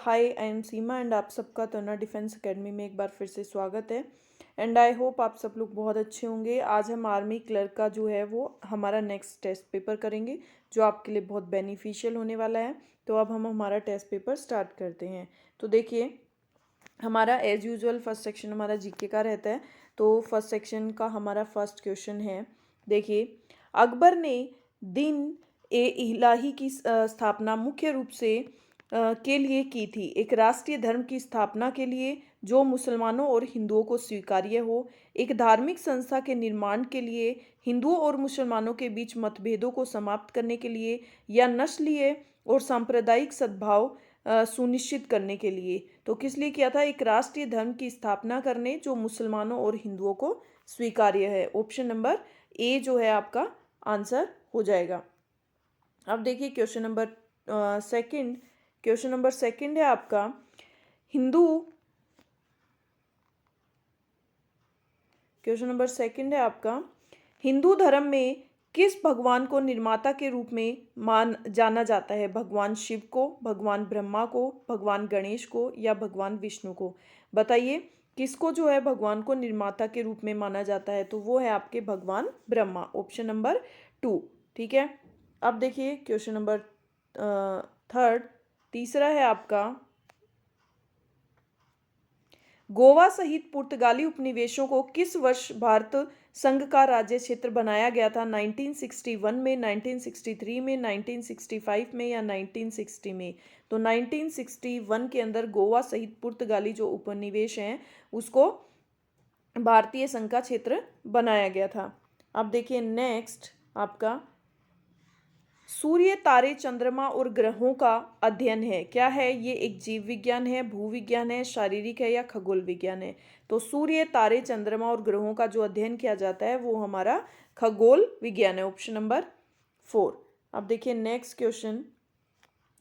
Hi, I am Seema and आप सबका तोना defence academy में एक बार फिर से स्वागत है। एंड आई होप आप सब लोग बहुत अच्छे होंगे। आज हम आर्मी क्लर्क का जो है वो हमारा नेक्स्ट टेस्ट पेपर करेंगे, जो आपके लिए बहुत बेनिफिशियल होने वाला है। तो अब हम हमारा टेस्ट पेपर स्टार्ट करते हैं। तो देखिए, हमारा एज यूजुअल फर्स्ट सेक्शन हमारा जीके का रहता है। तो फर्स्ट सेक्शन का हमारा फर्स्ट क्वेश्चन है। देखिए, अकबर ने दिन ए इलाही की स्थापना मुख्य रूप से के लिए की थी। एक राष्ट्रीय धर्म की स्थापना के लिए जो मुसलमानों और हिंदुओं को स्वीकार्य हो, एक धार्मिक संस्था के निर्माण के लिए, हिंदुओं और मुसलमानों के बीच मतभेदों को समाप्त करने के लिए, या नस्लीय और सांप्रदायिक सद्भाव सुनिश्चित करने के लिए। तो किस लिए किया था? एक राष्ट्रीय धर्म की स्थापना करने जो मुसलमानों और हिंदुओं को स्वीकार्य है। ऑप्शन नंबर ए जो है आपका आंसर हो जाएगा। अब देखिए question number second. Question number second है आपका, हिंदू क्वेश्चन नंबर सेकंड है आपका, हिंदू धर्म में किस भगवान को निर्माता के रूप में मान जाना जाता है? भगवान शिव को, भगवान ब्रह्मा को, भगवान गणेश को, या भगवान विष्णु को? बताइए किसको जो है भगवान को निर्माता के रूप में माना जाता है? तो वो है आपके भगवान ब्रह्मा। Option number 2। ठीक है। अब देखिए क्वेश्चन नंबर थर्ड, तीसरा है आपका, गोवा सहित पुर्तगाली उपनिवेशों को किस वर्ष भारत संघ का राज्य क्षेत्र बनाया गया था? 1961 में, 1963 में, 1965 में, या 1960 में? तो 1961 के अंदर गोवा सहित पुर्तगाली जो उपनिवेश हैं उसको भारतीय संघ का क्षेत्र बनाया गया था। अब देखिए नेक्स्ट आपका, सूर्य, तारे, चंद्रमा और ग्रहों का अध्ययन है। क्या है ये? एक जीव विज्ञान है, भूविज्ञान है, शारीरिक है, या खगोल विज्ञान है? तो सूर्य, तारे, चंद्रमा और ग्रहों का जो अध्ययन किया जाता है वो हमारा खगोल विज्ञान है। Option number 4। अब देखिए नेक्स्ट क्वेश्चन।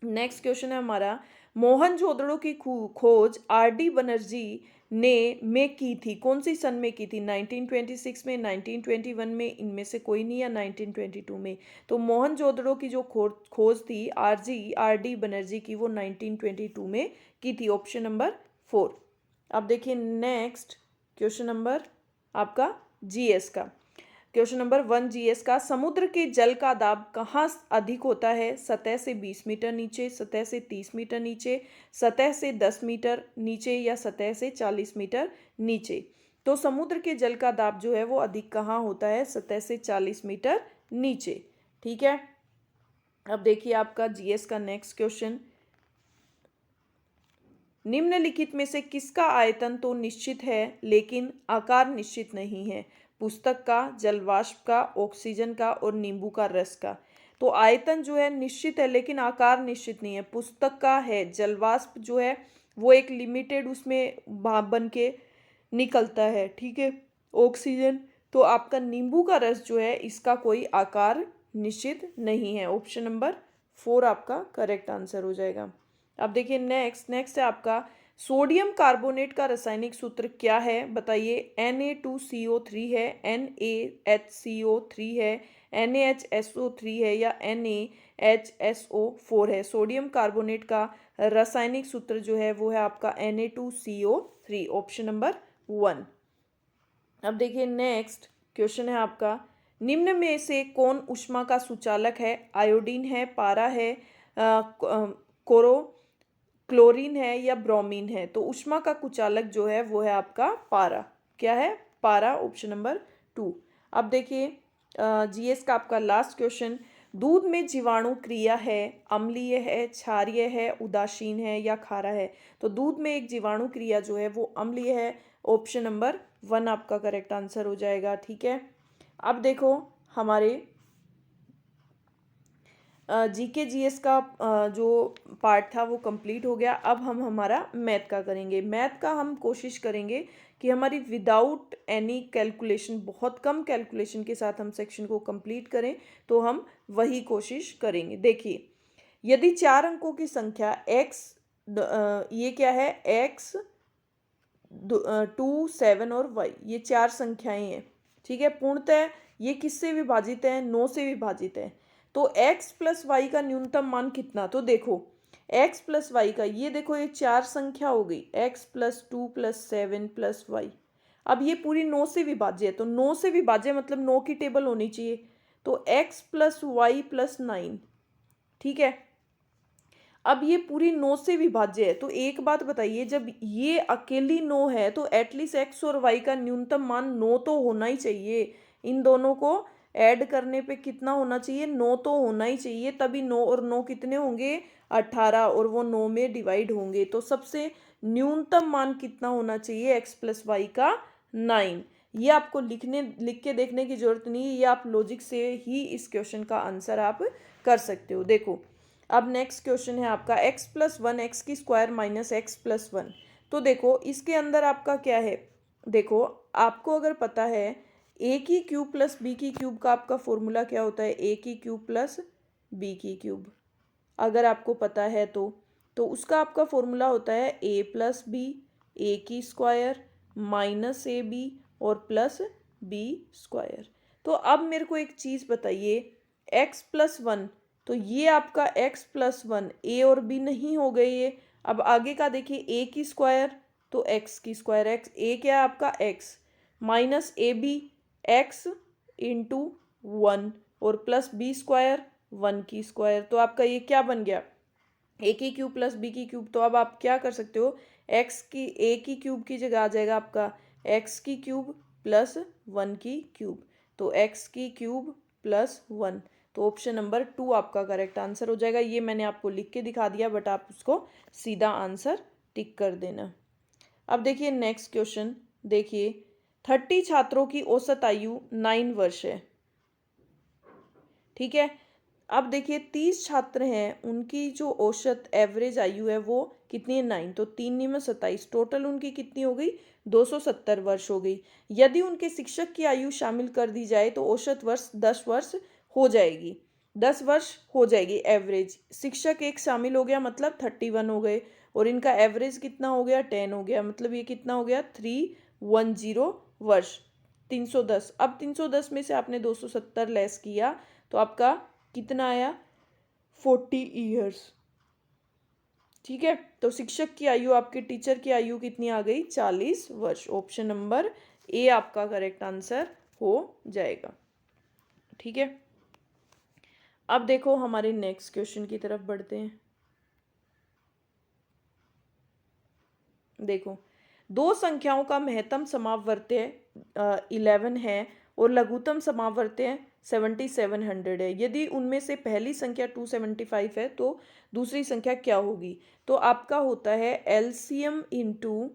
नेक्स्ट क्वेश्चन है हमारा, मोहनजोदड़ो की खोज आर.डी. बनर्जी ने में की थी। कौन सी सन में की थी? 1926 में, 1921 में, इनमें से कोई नहीं, या 1922 में? तो मोहनजोदड़ो की जो खोज थी आर.डी. बनर्जी की, वो 1922 में की थी। Option number 4। अब देखिए नेक्स्ट क्वेश्चन नंबर आपका जीएस का। क्वेश्चन नंबर 1 जीएस का, समुद्र के जल का दाब कहाँ अधिक होता है? सतह से 20 मीटर नीचे, सतह से 30 मीटर नीचे, सतह से 10 मीटर नीचे, या सतह से 40 मीटर नीचे? तो समुद्र के जल का दाब जो है वो अधिक कहाँ होता है? सतह से 40 मीटर नीचे। ठीक है। अब देखिए आपका जीएस का नेक्स्ट क्वेश्चन, निम्नलिखित में से किसका आयतन तो निश्चित है लेकिन आकार निश्चित नहीं है? पुस्तक का, जलवाष्प का, ऑक्सीजन का, और नींबू का रस का? तो आयतन जो है निश्चित है लेकिन आकार निश्चित नहीं है। पुस्तक का है, जलवाष्प जो है वो एक लिमिटेड उसमें भाप बन के निकलता है। ठीक है। ऑक्सीजन, तो आपका नींबू का रस जो है इसका कोई आकार निश्चित नहीं है। ऑप्शन नंबर 4 आपका करेक्ट आंसर हो जाएगा। अब देखिए नेक्स्ट है आपका, सोडियम कार्बोनेट का रासायनिक सूत्र क्या है? बताइए। Na2CO3 है, NaHCO3 है, NaHSO3 है, या NaHSO4 है? सोडियम कार्बोनेट का रासायनिक सूत्र जो है वो है आपका Na2CO3। Option number 1। अब देखिए नेक्स्ट क्वेश्चन है आपका, निम्न में से कौन ऊष्मा का सुचालक है? आयोडीन है, पारा है, क्लोरीन है, या ब्रोमीन है? तो ऊष्मा का कुचालक जो है वो है आपका पारा। क्या है? पारा। Option number 2। अब देखिए जीएस का आपका लास्ट क्वेश्चन, दूध में जीवाणु क्रिया है, अम्लीय है, क्षारीय है, उदासीन है, या खारा है? तो दूध में एक जीवाणु क्रिया जो है वो अम्लीय है। ऑप्शन नंबर 1 आपका करेक्ट आंसर हो जाएगा। ठीक है। अब देखो हमारे जीके जीएस का जो पार्ट था वो कंप्लीट हो गया। अब हम हमारा मैथ का करेंगे। मैथ का हम कोशिश करेंगे कि हमारी विदाउट एनी कैलकुलेशन, बहुत कम कैलकुलेशन के साथ हम सेक्शन को कंप्लीट करें, तो हम वही कोशिश करेंगे। देखिए, यदि 4 अंकों की संख्या x, ये क्या है? x, 2, 7 और y, ये 4 संख्याएं हैं। ठीक है। पूर्णतः ये किससे विभाजित है? 9 से विभाजित है। तो x प्लस वाई का न्यूनतम मान कितना? तो देखो, एक्स प्लस वाई का, ये देखो ये 4 संख्या हो गई, x plus 2 plus 7 plus y. अब ये पूरी 9 से विभाज्य है, तो 9 से विभाज्य मतलब 9 की टेबल होनी चाहिए, तो एक्स प्लस वाई प्लस 9। ठीक है, अब ये पूरी 9 से विभाज्य है, तो एक बात बताइए, जब ये अकेली 9 है तो एटलीस्ट एक्स और वाई का न्यूनतम मान 9 तो होना ही चाहिए। इन दोनों को ऐड करने पे कितना होना चाहिए, 9 तो होना ही चाहिए, तभी 9 और 9 कितने होंगे, 18, और वो 9 में डिवाइड होंगे। तो सबसे न्यूनतम मान कितना होना चाहिए, एक्स प्लस वाई का 9। ये आपको लिख के देखने की जरूरत नहीं है, ये आप लॉजिक से ही इस क्वेश्चन का आंसर आप कर सकते हो। देखो अब नेक्स्ट क्वेश्चन है आपका एक्स प्लस वन एक्स की square minus x plus one. तो देखो इसके अंदर आपका क्या है, देखो आपको अगर पता है ए की क्यूब प्लस बी की क्यूब का आपका फॉर्मूला क्या होता है, ए की क्यूब प्लस बी की क्यूब, अगर आपको पता है तो उसका आपका फॉर्मूला होता है ए प्लस बी, ए की स्क्वायर माइनस ए बी और प्लस बी स्क्वायर। तो अब मेरे को एक चीज़ बताइए, एक्स प्लस वन, तो ये आपका एक्स प्लस वन, ए और बी नहीं हो गए ये। अब आगे का देखिए, ए की स्क्वायर तो एक्स की स्क्वायर, एक्स ए क्या है आपका x, minus a b x into one और प्लस बी स्क्वायर वन की स्क्वायर। तो आपका ये क्या बन गया, ए की क्यूब प्लस बी की क्यूब। तो अब आप क्या कर सकते हो, एक्स की ए की क्यूब की जगह आ जाएगा आपका एक्स की क्यूब प्लस वन की क्यूब, तो एक्स की क्यूब प्लस वन। तो ऑप्शन नंबर 2 आपका करेक्ट आंसर हो जाएगा। ये मैंने आपको लिख के दिखा दिया, बट आप उसको सीधा आंसर टिक कर देना। अब देखिए नेक्स्ट क्वेश्चन, देखिए 30 छात्रों की औसत आयु 9 वर्ष है। ठीक है, अब देखिए 30 छात्र हैं, उनकी जो औसत एवरेज आयु है वो कितनी है, 9, तो 3 में 27, टोटल उनकी कितनी हो गई, 270 वर्ष हो गई। यदि उनके शिक्षक की आयु शामिल कर दी जाए तो औसत वर्ष 10 वर्ष हो जाएगी, 10 वर्ष हो जाएगी एवरेज। शिक्षक एक शामिल हो गया मतलब 31 हो गए, और इनका एवरेज कितना हो गया, 10 हो गया, मतलब ये कितना हो गया, 310 वर्ष, 310। अब 310 में से आपने 270 लेस किया तो आपका कितना आया, 40 ईयर्स। ठीक है, तो शिक्षक की आयु, आपके टीचर की आयु कितनी आ गई, 40 वर्ष। ऑप्शन नंबर ए आपका करेक्ट आंसर हो जाएगा। ठीक है, अब देखो हमारे नेक्स्ट क्वेश्चन की तरफ बढ़ते हैं। देखो दो संख्याओं का महत्तम समावर्त्य 11 है और लघुत्तम समावर्त्य 7700 है। यदि उनमें से पहली संख्या 275 है तो दूसरी संख्या क्या होगी। तो आपका होता है एलसीएम इंटू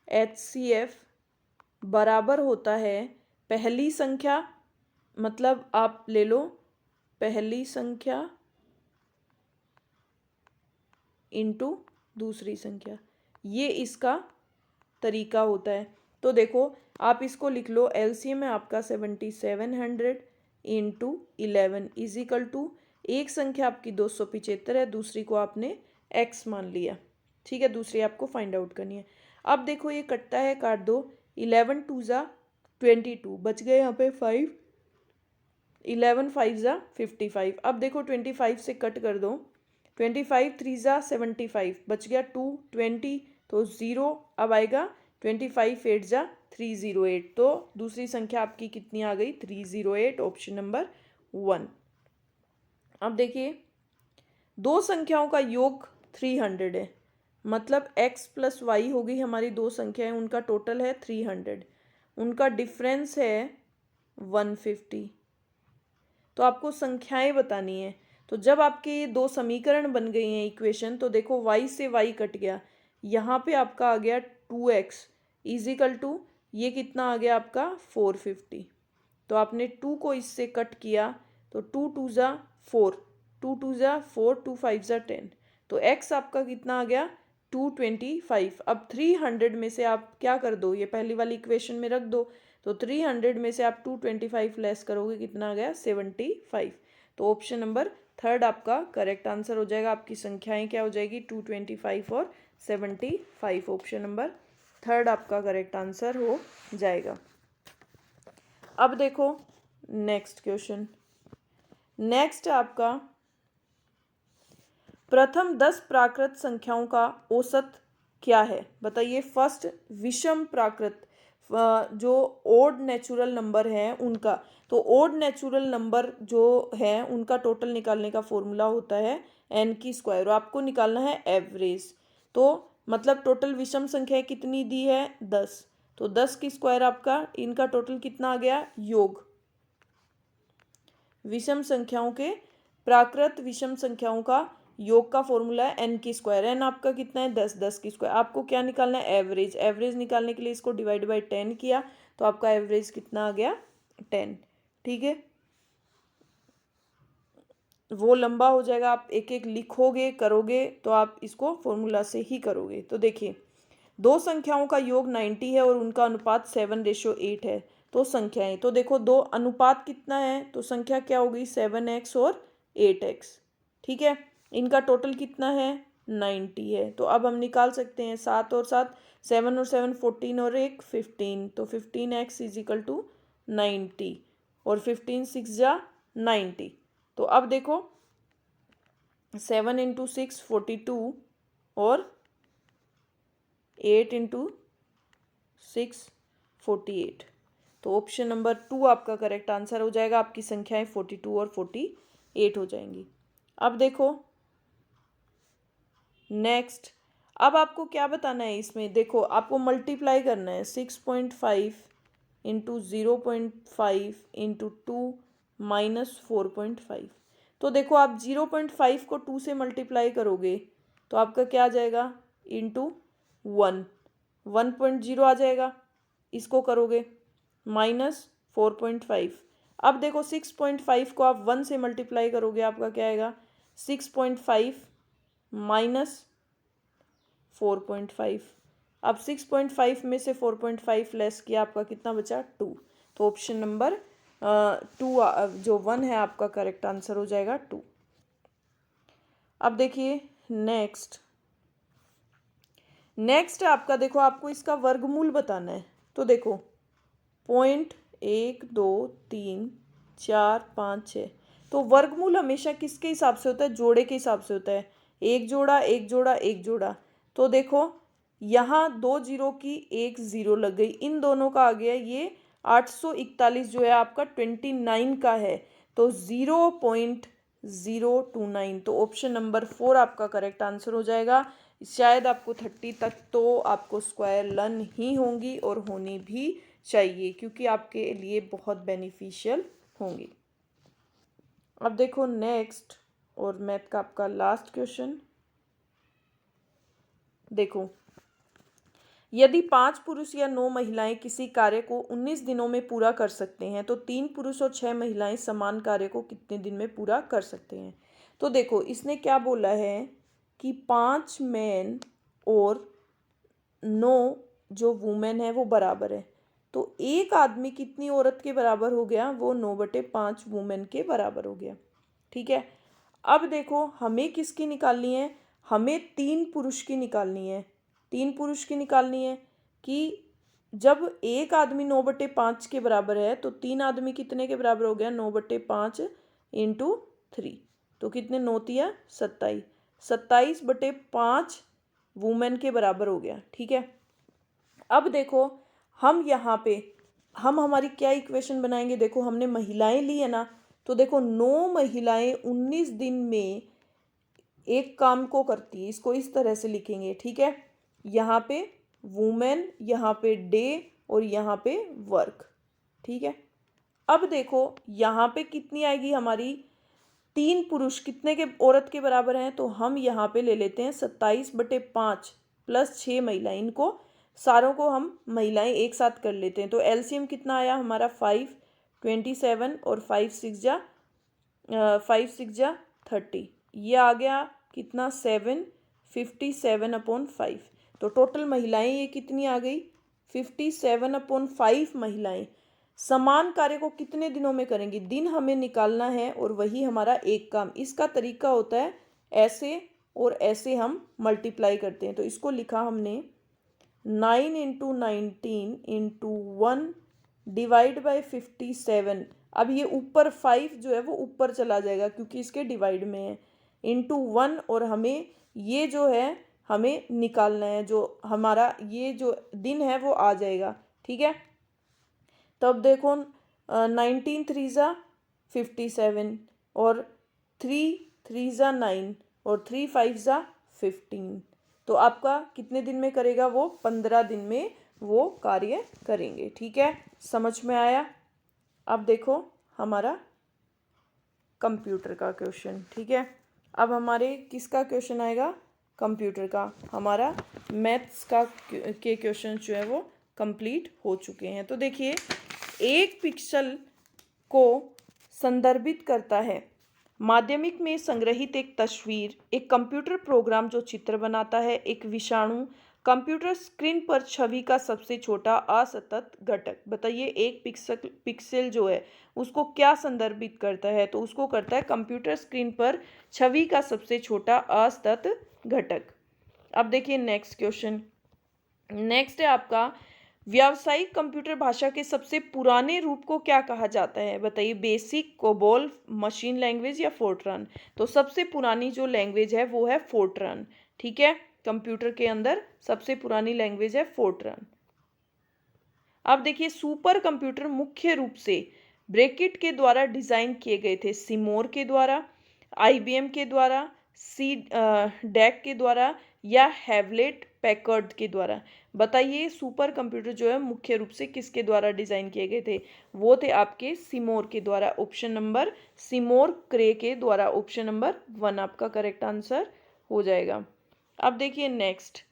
एचसीएफ बराबर होता है पहली संख्या, मतलब आप ले लो पहली संख्या इंटू दूसरी संख्या, ये इसका तरीका होता है। तो देखो आप इसको लिख लो, एलसीएम है आपका 7700 इंटू 11 इजिकल टू, एक संख्या आपकी 275 है, दूसरी को आपने एक्स मान लिया। ठीक है, दूसरी आपको फाइंड आउट करनी है। अब देखो ये कटता है, काट दो, 11 2 ज़ा 22, बच गए यहाँ पे 5, 11 5 ज़ा 55। अब देखो 25 से कट कर दो, 25 3 ज़ा 75, बच गया 2, 20 तो 0, अब आएगा 25 8 ज़ा 308, तो दूसरी संख्या आपकी कितनी आ गई, 308, ऑप्शन नंबर 1। अब देखिए दो संख्याओं का योग 300 है, मतलब x प्लस वाई हो गई हमारी दो संख्याएं, उनका टोटल है 300, उनका डिफरेंस है 150। तो आपको संख्याएं बतानी है। तो जब आपके ये दो समीकरण बन गई हैं इक्वेशन, तो देखो y से y कट गया, यहाँ पे आपका आ गया 2x इजिकल टू, ये कितना आ गया आपका 450। तो आपने 2 को इससे कट किया तो 2 2 ज़ा 4, 2 2 ज़ा 4, 2 5 ज़ा 10, तो x आपका कितना आ गया 225। अब 300 में से आप क्या कर दो, ये पहली वाली इक्वेशन में रख दो, तो 300 में से आप 225 लेस करोगे, कितना आ गया 75। तो ऑप्शन नंबर 3 आपका करेक्ट आंसर हो जाएगा। आपकी संख्याएं क्या हो जाएगी, 225 और 75, ऑप्शन नंबर 3 आपका करेक्ट आंसर हो जाएगा। अब देखो नेक्स्ट क्वेश्चन, नेक्स्ट आपका प्रथम 10 प्राकृत संख्याओं का औसत क्या है? बताइए। फर्स्ट विषम प्राकृत जो ओड नेचुरल नंबर है उनका, तो ओड नेचुरल नंबर जो है उनका टोटल निकालने का फॉर्मूला होता है n की स्क्वायर, और आपको निकालना है एवरेज। तो मतलब टोटल विषम संख्या कितनी दी है? 10, तो 10 की स्क्वायर आपका, इनका टोटल कितना आ गया? योग। विषम संख्याओं के, प्राकृत विषम संख्याओं का योग का फॉर्मूला है n की स्क्वायर। n आपका कितना है? 10, 10 की स्क्वायर। आपको क्या निकालना है? एवरेज। एवरेज निकालने के लिए इसको डिवाइड बाय 10 किया, तो आपका एवरेज कितना आ गया? 10। ठीक है, वो लंबा हो जाएगा, आप एक एक लिखोगे करोगे तो आप इसको फॉर्मूला से ही करोगे। तो देखिए, दो संख्याओं का योग 90 है और उनका अनुपात 7:8 है। तो संख्याएं, तो देखो दो अनुपात कितना है, तो संख्या क्या होगी? 7x और 8x। ठीक है, इनका टोटल कितना है? 90 है। तो अब हम निकाल सकते हैं 7 और 7, 7 और 7 14 और 1 15, तो 15x इज इक्वल टू 90, और 15 6 जा 90। तो अब देखो 7 इंटू 6 42, और 8 इंटू 6 48। तो ऑप्शन नंबर 2 आपका करेक्ट आंसर हो जाएगा। आपकी संख्याएं 42 और 48 हो जाएंगी। अब देखो नेक्स्ट, अब आपको क्या बताना है इसमें? देखो आपको मल्टीप्लाई करना है 6.5 इंटू 0.5 इंटू 2 माइनस 4.5। तो देखो आप 0.5 को 2 से मल्टीप्लाई करोगे तो आपका क्या आ जाएगा? इंटू 1, 1.0 आ जाएगा। इसको करोगे माइनस 4.5। अब देखो 6.5 को आप 1 से मल्टीप्लाई करोगे, आपका क्या आएगा? 6.5 माइनस 4.5। अब 6.5 में से 4.5 लेस किया, आपका कितना बचा? 2। तो ऑप्शन नंबर 2 जो 1 है आपका करेक्ट आंसर हो जाएगा 2। अब देखिए नेक्स्ट आपका, देखो आपको इसका वर्गमूल बताना है। तो देखो 0.1 2 3 4 5 6, तो वर्गमूल हमेशा किसके हिसाब से होता है? जोड़े के हिसाब से होता है। एक जोड़ा एक जोड़ा एक जोड़ा। तो देखो यहाँ 2 जीरो की 1 जीरो लग गई, इन दोनों का आ गया ये 841 जो है आपका 29 का है, तो 0.029। तो ऑप्शन नंबर 4 आपका करेक्ट आंसर हो जाएगा। शायद आपको 30 तक तो आपको स्क्वायर लर्न ही होंगी और होनी भी चाहिए, क्योंकि आपके लिए बहुत बेनिफिशियल होंगी। अब देखो नेक्स्ट, और मैथ का आपका लास्ट क्वेश्चन। देखो, यदि 5 पुरुष या 9 महिलाएं किसी कार्य को 19 दिनों में पूरा कर सकते हैं, तो 3 पुरुष और 6 महिलाएं समान कार्य को कितने दिन में पूरा कर सकते हैं? तो देखो इसने क्या बोला है कि 5 मैन और 9 जो वुमेन है वो बराबर है। तो एक आदमी कितनी औरत के बराबर हो गया? वो 9/5 वुमेन के बराबर हो गया। ठीक है, अब देखो हमें किसकी निकालनी है? हमें 3 पुरुष की निकालनी है। 3 पुरुष की निकालनी है कि जब एक आदमी 9/5 के बराबर है, तो 3 आदमी कितने के बराबर हो गया? 9/5 इंटू 3, तो कितने? 9 तिया 27, 27/5 वुमेन के बराबर हो गया। ठीक है, अब देखो हम यहाँ पे हमारी क्या इक्वेशन बनाएंगे? देखो हमने महिलाएं ली है ना, तो देखो 9 महिलाएं 19 दिन में एक काम को करती है, इसको इस तरह से लिखेंगे। ठीक है, यहाँ पे वुमेन, यहाँ पे डे, और यहाँ पे वर्क। ठीक है, अब देखो यहाँ पे कितनी आएगी हमारी? 3 पुरुष कितने के औरत के बराबर हैं? तो हम यहाँ पे ले लेते हैं 27/5 प्लस 6 महिलाएं, इनको सारों को हम महिलाएं एक साथ कर लेते हैं। तो एलसीएम कितना आया हमारा? 5 27, और 5 6 जा 30, ये आ गया कितना? 7 57/5। तो टोटल महिलाएं ये कितनी आ गई? 57/5 महिलाएं समान कार्य को कितने दिनों में करेंगी? दिन हमें निकालना है और वही हमारा एक काम। इसका तरीका होता है ऐसे और ऐसे हम मल्टीप्लाई करते हैं। तो इसको लिखा हमने 9 इंटू 19 इंटू 1 डिवाइड बाई 57। अब ये ऊपर 5 जो है वो ऊपर चला जाएगा क्योंकि इसके डिवाइड में है। इंटू 1 और हमें ये जो है हमें निकालना है, जो हमारा ये जो दिन है वो आ जाएगा। ठीक है, तब देखो 19 3 ज़ा 57 और 3 3 ज़ा 9 और 3 5 ज़ा 15। तो आपका कितने दिन में करेगा? वो 15 दिन में वो कार्य करेंगे। ठीक है, समझ में आया? अब देखो हमारा कंप्यूटर का क्वेश्चन। ठीक है, अब हमारे किसका क्वेश्चन आएगा? कंप्यूटर का। हमारा मैथ्स का के क्वेश्चन जो है वो कंप्लीट हो चुके हैं। तो देखिए, एक पिक्सल को संदर्भित करता है। माध्यमिक में संग्रहित एक तस्वीर, एक कंप्यूटर प्रोग्राम जो चित्र बनाता है, एक विषाणु, कंप्यूटर स्क्रीन पर छवि का सबसे छोटा असतत घटक। बताइए, एक पिक्सल जो है उसको क्या संदर्भित करता है? तो उसको करता है कंप्यूटर स्क्रीन पर छवि का सबसे छोटा असतत घटक। अब देखिए नेक्स्ट क्वेश्चन। नेक्स्ट है आपका, व्यावसायिक कंप्यूटर भाषा के सबसे पुराने रूप को क्या कहा जाता है? बताइए, बेसिक, कोबोल, मशीन लैंग्वेज या फोर्ट्रान? तो सबसे पुरानी जो लैंग्वेज है वो है फोर्ट्रान। ठीक है, कंप्यूटर के अंदर सबसे पुरानी लैंग्वेज है फोर्ट्रान। अब देखिए, सुपर कंप्यूटर मुख्य रूप से ब्रेकिट के द्वारा डिजाइन किए गए थे, सिमोर के द्वारा, आईबीएम के द्वारा, सी डैक के द्वारा या हैवलेट पैकर्ड के द्वारा? बताइए, सुपर कंप्यूटर जो है मुख्य रूप से किसके द्वारा डिजाइन किए गए थे? वो थे आपके सिमोर के द्वारा। ऑप्शन नंबर सिमोर क्रे के द्वारा। ऑप्शन नंबर 1 आपका करेक्ट आंसर हो जाएगा। अब देखिए नेक्स्ट,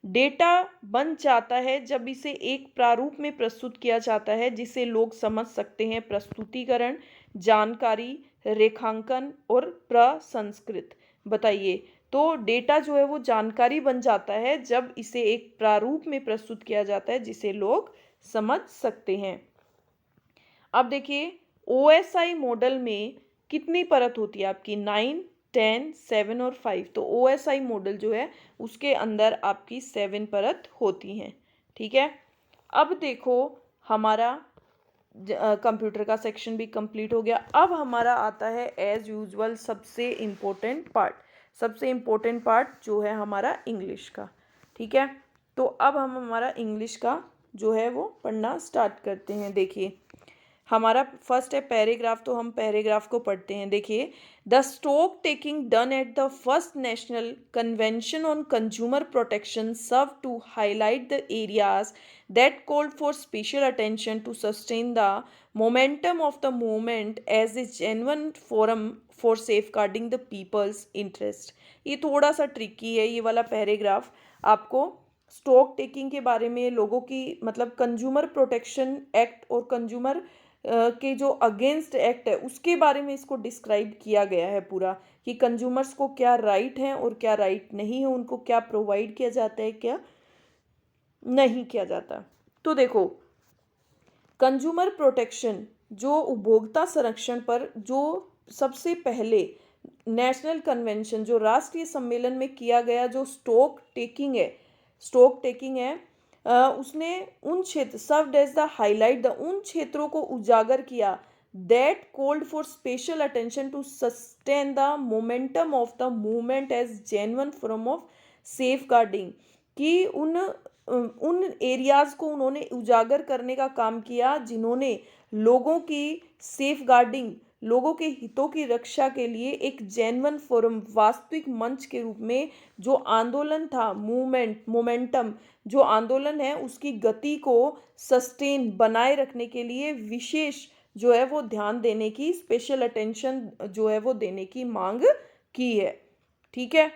डेटा बन जाता है जब इसे एक प्रारूप में प्रस्तुत किया जाता है जिसे लोग समझ सकते हैं। प्रस्तुतिकरण, जानकारी, रेखांकन और प्रसंस्कृत। बताइए, तो डेटा जो है वो जानकारी बन जाता है जब इसे एक प्रारूप में प्रस्तुत किया जाता है जिसे लोग समझ सकते हैं। अब देखिए, ओएसआई मॉडल में कितनी परत होती है आपकी? 9, 10, 7 और 5। तो ओएसआई मॉडल जो है उसके अंदर आपकी 7 परत होती हैं। ठीक है, अब देखो हमारा कंप्यूटर का सेक्शन भी कंप्लीट हो गया। अब हमारा आता है एज यूजुअल सबसे इम्पोर्टेंट पार्ट। सबसे इम्पोर्टेंट पार्ट जो है हमारा इंग्लिश का। ठीक है, तो अब हम हमारा इंग्लिश का जो है वो पढ़ना स्टार्ट करते हैं। देखिए, हमारा फर्स्ट है पैराग्राफ, तो हम पैराग्राफ को पढ़ते हैं। देखिए, the stock taking done at the first national convention on consumer protection serve to highlight the areas that called for special attention to sustain the momentum of the movement as a genuine forum for safeguarding the people's interest. ये थोड़ा सा tricky है ये वाला paragraph. आपको stock taking के बारे में, लोगों की मतलब कंज्यूमर प्रोटेक्शन एक्ट और कंज्यूमर के जो अगेंस्ट एक्ट है उसके बारे में इसको डिस्क्राइब किया गया है पूरा, कि कंज्यूमर्स को क्या राइट हैं और क्या राइट नहीं है, उनको क्या प्रोवाइड किया जाता है, क्या नहीं किया जाता। तो देखो, कंज्यूमर प्रोटेक्शन जो उपभोक्ता संरक्षण पर जो सबसे पहले नेशनल कन्वेंशन जो राष्ट्रीय सम्मेलन में किया गया जो स्टॉक टेकिंग है उसने उन क्षेत्र served as the highlight the उन क्षेत्रों को उजागर किया that called for special attention to sustain the momentum of the movement as genuine form of safeguarding, कि उन एरियाज को उन्होंने उजागर करने का काम किया जिन्होंने लोगों की सेफ गार्डिंग, लोगों के हितों की रक्षा के लिए एक जेन्युइन फोरम, वास्तविक मंच के रूप में जो आंदोलन था, मोमेंटम जो आंदोलन है उसकी गति को सस्टेन बनाए रखने के लिए विशेष जो है वो ध्यान देने की, स्पेशल अटेंशन जो है वो देने की मांग की है। ठीक है,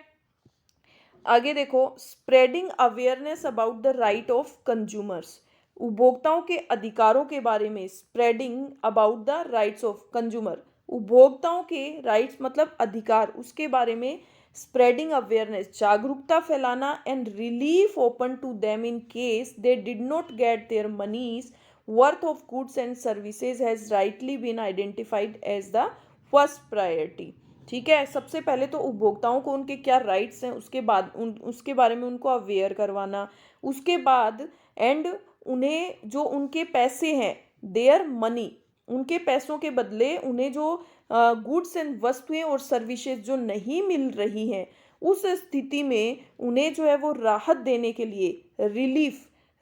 आगे देखो, spreading awareness about the right of consumers, उपभोक्ताओं के अधिकारों के बारे में, spreading about the rights of consumer, उपभोक्ताओं के राइट्स मतलब अधिकार, उसके बारे में स्प्रेडिंग अवेयरनेस, जागरूकता फैलाना and relief open to them in case they did not get their monies worth of goods and services has rightly been identified as the first priority. ठीक है, सबसे पहले तो उपभोक्ताओं को उनके क्या राइट्स हैं उसके बाद उसके बारे में उनको अवेयर करवाना, उसके बाद एंड उन्हें जो उनके पैसे हैं देयर मनी, उनके पैसों के बदले उन्हें जो गुड्स एंड वस्तुएं और सर्विसेज जो नहीं मिल रही हैं, उस स्थिति में उन्हें जो है वो राहत देने के लिए,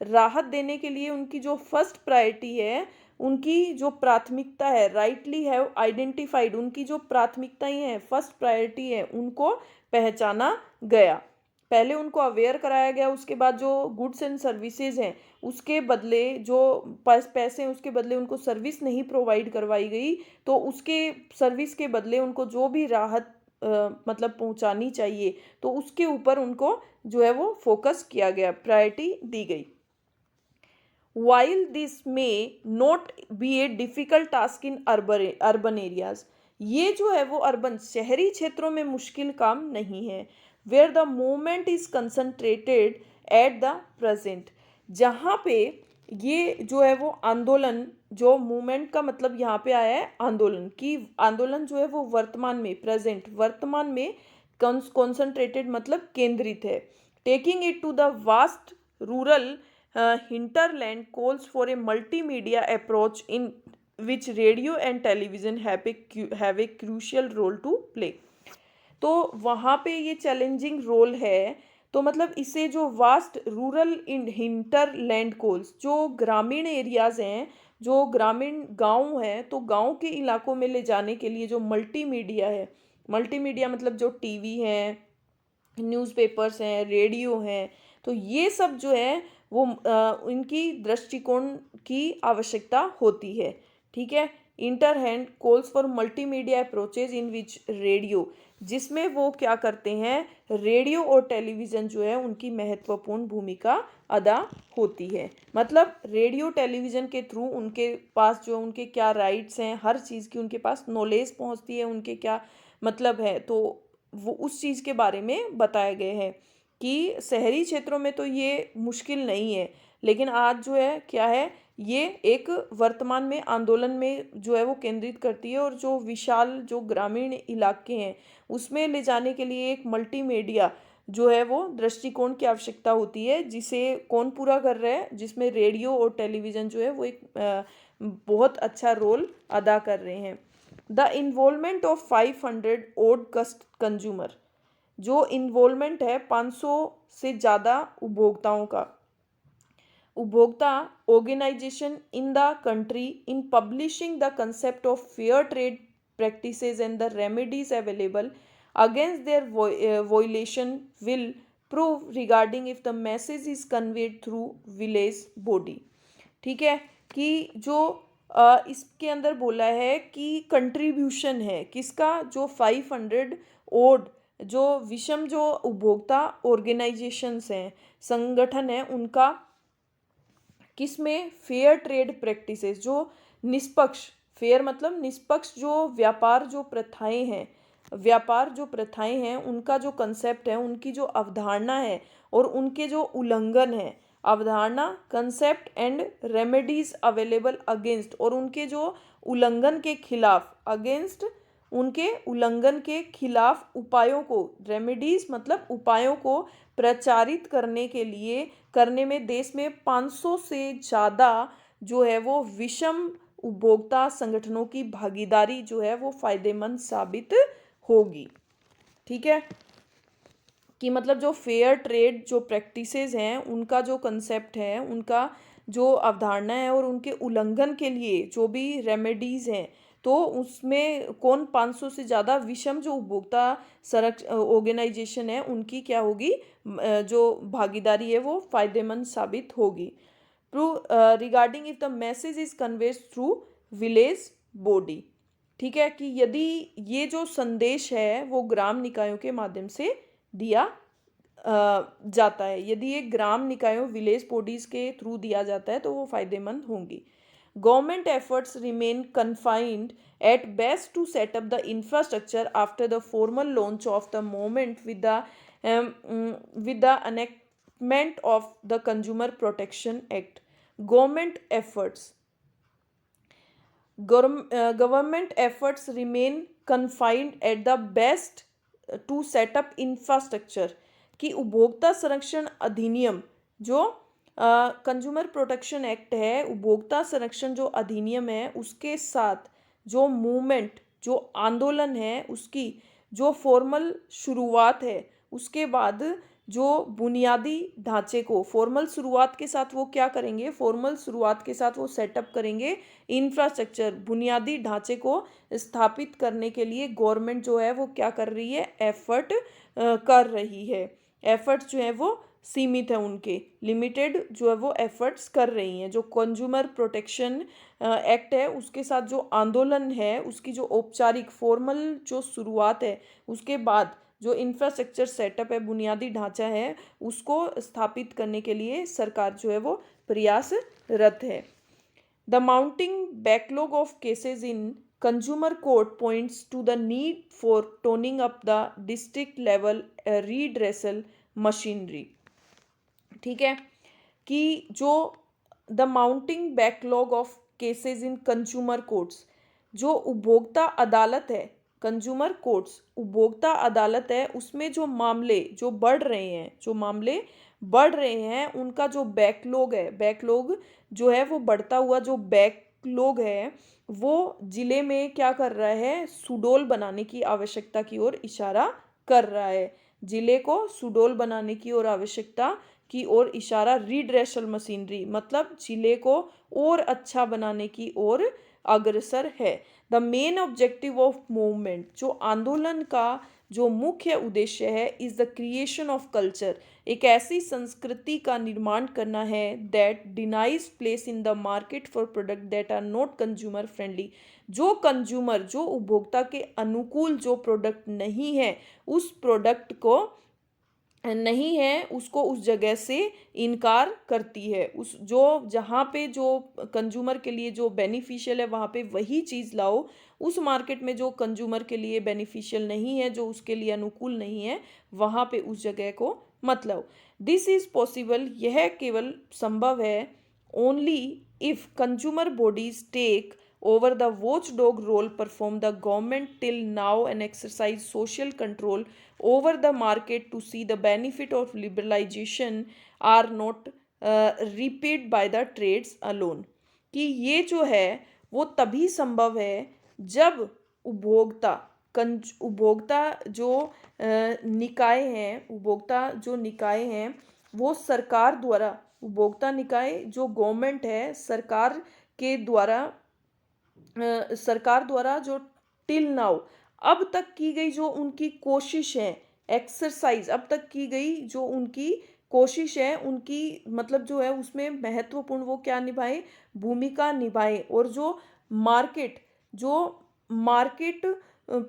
राहत देने के लिए उनकी जो फर्स्ट प्रायोरिटी है, उनकी जो प्राथमिकता है, राइटली हैव आइडेंटिफाइड, उनकी जो प्राथमिकताएं हैं, फर्स्ट प्रायोरिटी है, उनको पहचाना गया। पहले उनको अवेयर कराया गया, उसके बाद जो गुड्स एंड सर्विसेज हैं उसके बदले जो पैसे हैं उसके बदले उनको सर्विस नहीं प्रोवाइड करवाई गई, तो उसके सर्विस के बदले उनको जो भी राहत मतलब पहुंचानी चाहिए, तो उसके ऊपर उनको जो है वो फोकस किया गया, प्रायोरिटी दी गई। While this may not be a difficult task in urban areas, ये जो है वो अर्बन शहरी क्षेत्रों में मुश्किल काम नहीं है। Where the movement is concentrated at the present, जहाँ पे ये जो है वो आंदोलन, जो मूवमेंट का मतलब यहाँ पे आया है आंदोलन, की आंदोलन जो है वो वर्तमान में, प्रेजेंट वर्तमान में कॉन्सेंट्रेटेड मतलब केंद्रित है। Taking it to the vast rural hinterland calls for a multimedia approach in which radio and television have a crucial role to play। तो वहाँ पे ये चैलेंजिंग रोल है, तो मतलब इसे जो वास्ट रूरल हिंटरलैंड कोल्स, जो ग्रामीण एरियाज हैं, जो ग्रामीण गांव हैं, तो गांव के इलाकों में ले जाने के लिए जो मल्टीमीडिया है, मल्टीमीडिया मतलब जो टीवी है, न्यूज़पेपर्स हैं, रेडियो हैं, तो ये सब जो है वो इनकी दृष्टिकोण की आवश्यकता होती है। ठीक है, इंटरहैंड calls for multimedia approaches in which radio, जिसमें वो क्या करते हैं, रेडियो और टेलीविज़न जो है उनकी महत्वपूर्ण भूमिका अदा होती है। मतलब रेडियो टेलीविज़न के थ्रू उनके पास जो उनके क्या राइट्स हैं, हर चीज़ की उनके पास नॉलेज पहुंचती है, उनके क्या मतलब है, तो वो उस चीज़ के बारे में बताए गए हैं कि शहरी क्षेत्रों में तो ये मुश्किल नहीं है, लेकिन आज जो है क्या है, ये एक वर्तमान में आंदोलन में जो है वो केंद्रित करती है, और जो विशाल जो ग्रामीण इलाके हैं उसमें ले जाने के लिए एक मल्टीमीडिया जो है वो दृष्टिकोण की आवश्यकता होती है, जिसे कौन पूरा कर रहा है, जिसमें रेडियो और टेलीविज़न जो है वो एक बहुत अच्छा रोल अदा कर रहे हैं। The involvement of 500 odd consumer, जो इन्वॉल्वमेंट है 500 से ज़्यादा उपभोक्ताओं का, उपभोक्ता organisation in the country in publishing the concept of fair trade practices and the remedies available against their violation will prove regarding if the message is conveyed through village body. ठीक है, कि जो इसके अंदर बोला है कि कंट्रीब्यूशन है किसका, जो 500 ओड जो विषम जो उपभोक्ता ऑर्गेनाइजेशंस हैं, संगठन हैं, उनका किसमें, फेयर ट्रेड प्रैक्टिसेस, जो निष्पक्ष, फेयर मतलब निष्पक्ष जो व्यापार जो प्रथाएं हैं, व्यापार जो प्रथाएं हैं उनका जो कंसेप्ट है, उनकी जो अवधारणा है और उनके जो उल्लंघन है, अवधारणा, concept and remedies available against, और उनके जो उल्लंघन के खिलाफ, अगेंस्ट उनके उल्लंघन के खिलाफ उपायों को, रेमेडीज मतलब उपायों को प्रचारित करने के लिए, करने में देश में 500 से ज़्यादा जो है वो विषम उपभोक्ता संगठनों की भागीदारी जो है वो फायदेमंद साबित होगी। ठीक है, कि मतलब जो फेयर ट्रेड जो प्रैक्टिसेस हैं उनका जो कंसेप्ट है, उनका जो अवधारणा है, और उनके उल्लंघन के लिए जो भी रेमेडीज़ हैं, तो उसमें कौन 500 से ज़्यादा विषम जो उपभोक्ता ऑर्गेनाइजेशन है उनकी क्या होगी, जो भागीदारी है वो फायदेमंद साबित होगी। Regarding if the message is conveys through village body. ठीक है, कि यदि ये जो संदेश है वो ग्राम निकायों के माध्यम से दिया जाता है, यदि ये ग्राम निकायों विलेज बॉडीज के थ्रू दिया जाता है तो वो फायदेमंद होंगी। Government efforts remain confined at best to set up the infrastructure after the formal launch of the movement with the enactment of the consumer protection act. Government efforts remain confined at the best to set up infrastructure, कि उपभोक्ता संरक्षण अधिनियम जो consumer protection act है, उपभोक्ता संरक्षण जो अधिनियम है, उसके साथ जो मूवमेंट, जो आंदोलन है, उसकी जो फॉर्मल शुरुआत है, उसके बाद जो बुनियादी ढांचे को फॉर्मल शुरुआत के साथ वो क्या करेंगे, फॉर्मल शुरुआत के साथ वो सेटअप करेंगे इंफ्रास्ट्रक्चर, बुनियादी ढांचे को स्थापित करने के लिए गवर्नमेंट जो है वो क्या कर रही है, एफर्ट कर रही है। एफर्ट्स जो है वो सीमित है, उनके लिमिटेड जो है वो एफर्ट्स कर रही हैं। जो कंज्यूमर प्रोटेक्शन एक्ट है उसके साथ जो आंदोलन है, उसकी जो औपचारिक फॉर्मल जो शुरुआत है, उसके बाद जो इंफ्रास्ट्रक्चर सेटअप है, बुनियादी ढांचा है, उसको स्थापित करने के लिए सरकार जो है वो प्रयासरत है। The mounting backlog of cases in consumer court points to the need for toning up the district level redressal machinery. ठीक है, कि जो the mounting backlog of cases in consumer courts, जो उपभोक्ता अदालत है, कंज्यूमर कोर्ट्स उपभोक्ता अदालत है, उसमें जो मामले जो बढ़ रहे हैं, जो मामले बढ़ रहे हैं, उनका जो बैकलॉग है, बैकलॉग जो है वो बढ़ता हुआ जो बैकलॉग है, वो जिले में क्या कर रहा है, सुडोल बनाने की आवश्यकता की ओर इशारा कर रहा है। जिले को सुडोल बनाने की ओर आवश्यकता की ओर इशारा, रीड्रेसल मशीनरी मतलब जिले को और अच्छा बनाने की ओर अग्रसर है। The main objective of movement, जो आंदोलन का जो मुख्य उद्देश्य है, is the creation of culture, एक ऐसी संस्कृति का निर्माण करना है that denies place in the market for product that are not consumer friendly. जो कंज्यूमर, जो उपभोक्ता के अनुकूल जो प्रोडक्ट नहीं है, उस प्रोडक्ट को नहीं है, उसको उस जगह से इनकार करती है। उस जो जहाँ पे जो कंज्यूमर के लिए जो बेनिफिशियल है, वहाँ पे वही चीज़ लाओ। उस मार्केट में जो कंज्यूमर के लिए बेनिफिशियल नहीं है, जो उसके लिए अनुकूल नहीं है, वहाँ पे उस जगह को मत लाओ। दिस इज़ पॉसिबल, यह केवल संभव है only if consumer bodies take over the watchdog role performed the government till now and exercise social control over the market to see the benefit of liberalization are not repaid by the trades alone। कि ये जो है वो तभी संभव है जब उपभोक्ता उपभोक्ता जो निकाय हैं, उपभोक्ता जो निकाय हैं, वो सरकार द्वारा, उपभोक्ता निकाय जो गवर्नमेंट है, सरकार के द्वारा सरकार द्वारा जो टिल नाउ अब तक की गई जो उनकी कोशिश है, एक्सरसाइज अब तक की गई जो उनकी कोशिश है, उनकी मतलब जो है उसमें महत्वपूर्ण वो क्या निभाए, भूमिका निभाए। और जो मार्केट, जो मार्केट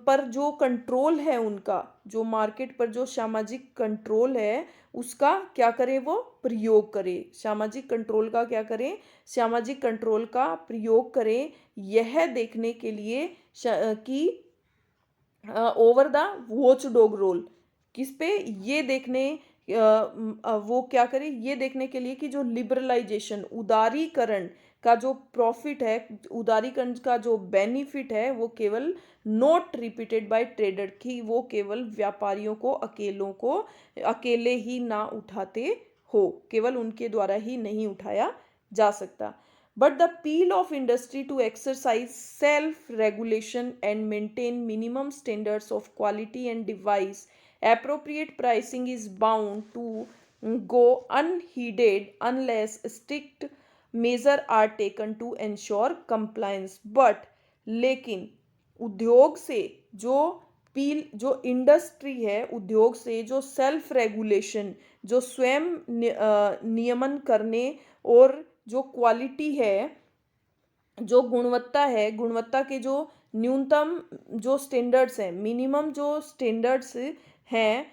पर जो कंट्रोल है उनका, जो मार्केट पर जो सामाजिक कंट्रोल है, उसका क्या करें, वो प्रयोग करें। सामाजिक कंट्रोल का क्या करें, सामाजिक कंट्रोल का प्रयोग करें, यह देखने के लिए कि over the watchdog role, किस पे, ये देखने वो क्या करे, ये देखने के लिए कि जो लिबरलाइजेशन, उदारीकरण का जो प्रॉफिट है, उदारीकरण का जो बेनिफिट है, वो केवल नॉट रिपीटेड बाय ट्रेडर, की वो केवल व्यापारियों को अकेले ही ना उठाते हो, केवल उनके द्वारा ही नहीं उठाया जा सकता। But the appeal of industry to exercise self-regulation and maintain minimum standards of quality and device appropriate pricing is bound to go unheeded unless strict measures are taken to ensure compliance। But लेकिन उद्योग से जो जो industry है, उद्योग से जो self regulation, जो स्वयं नियमन करने, और जो क्वालिटी है, जो गुणवत्ता है, गुणवत्ता के जो न्यूनतम जो स्टैंडर्ड्स हैं, मिनिमम जो स्टैंडर्ड्स हैं,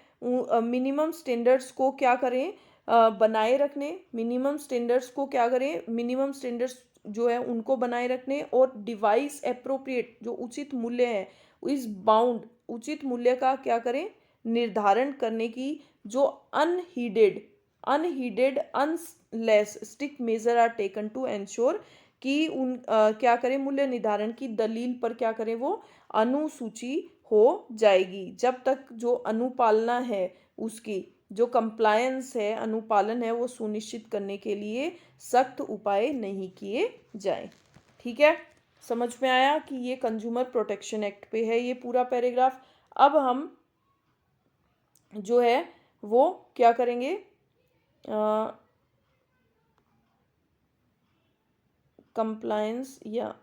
मिनिमम स्टैंडर्ड्स को क्या करें, बनाए रखने, मिनिमम स्टैंडर्ड्स को क्या करें, मिनिमम स्टैंडर्ड्स जो है उनको बनाए रखने, और डिवाइस एप्रोप्रिएट जो उचित मूल्य है, इस बाउंड उचित मूल्य का क्या करें, निर्धारण करने की जो unheeded unless strict measure are taken to ensure, कि उन क्या करें, मूल्य निर्धारण की दलील पर क्या करें, वो अनुसूची हो जाएगी। जब तक जो अनुपालना है उसकी, जो कंप्लायंस है, अनुपालन है, वो सुनिश्चित करने के लिए सख्त उपाय नहीं किए जाएं। ठीक है, समझ में आया कि ये कंज्यूमर प्रोटेक्शन एक्ट पे है ये पूरा पैराग्राफ। अब हम जो है वो क्या करेंगे, कंप्लायंस, या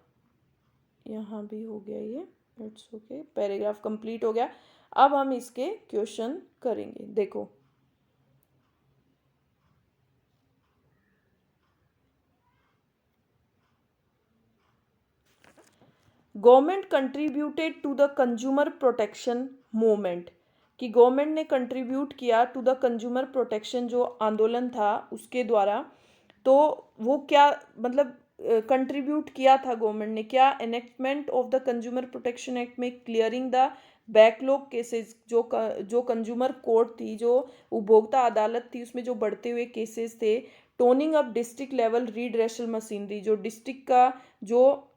यहाँ भी हो गया ये, इट्स ओके, पैराग्राफ कंप्लीट हो गया। अब हम इसके क्वेश्चन करेंगे। देखो, government contributed to the consumer protection movement, कि गवर्नमेंट ने कंट्रीब्यूट किया टू द कंज्यूमर प्रोटेक्शन, जो आंदोलन था उसके द्वारा। तो वो क्या मतलब कंट्रीब्यूट किया था गवर्नमेंट ने, क्या, enactment of the consumer protection act में क्लियरिंग द बैकलॉग केसेस, जो कंज्यूमर कोर्ट थी, जो उपभोक्ता अदालत थी, उसमें जो बढ़ते हुए केसेस थे। Toning up district level redressal machinery, जो डिस्ट्रिक्ट का जो